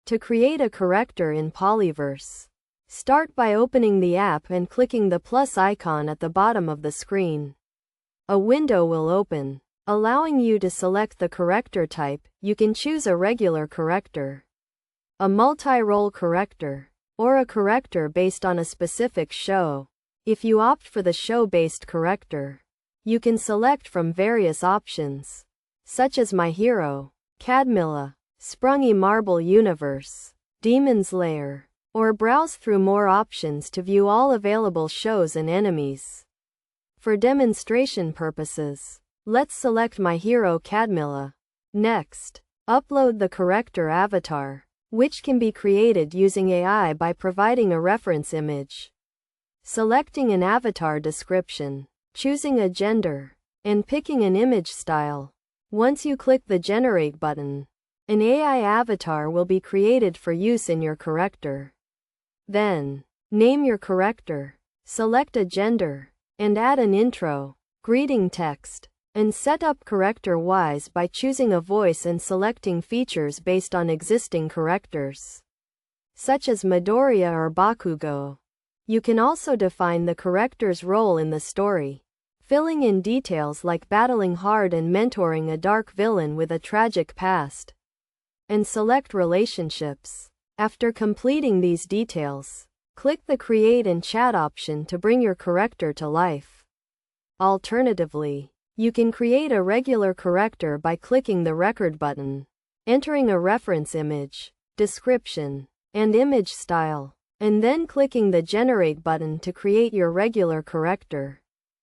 To create a character in Polybuzz, start by opening the app and clicking the plus icon at the bottom of the screen. A window will open, allowing you to select the character type. You can choose a regular character, a multi-role character, or a character based on a specific show. If you opt for the show-based character, you can select from various options, such as My Hero, Cadmilla, Sprungy Marble Universe, Demon's Lair, or browse through more options to view all available shows and enemies. For demonstration purposes, let's select My Hero Cadmilla. Next, upload the character avatar, which can be created using AI by providing a reference image. Selecting an avatar description, choosing a gender, and picking an image style. Once you click the Generate button, an AI avatar will be created for use in your character. Then, name your character, select a gender, and add an intro, greeting text, and set up character-wise by choosing a voice and selecting features based on existing characters, such as Midoriya or Bakugo. You can also define the character's role in the story, filling in details like battling hard and mentoring a dark villain with a tragic past, and select relationships. After completing these details, click the Create and Chat option to bring your character to life. Alternatively, you can create a regular character by clicking the Record button, entering a reference image, description, and image style, and then clicking the Generate button to create your regular character.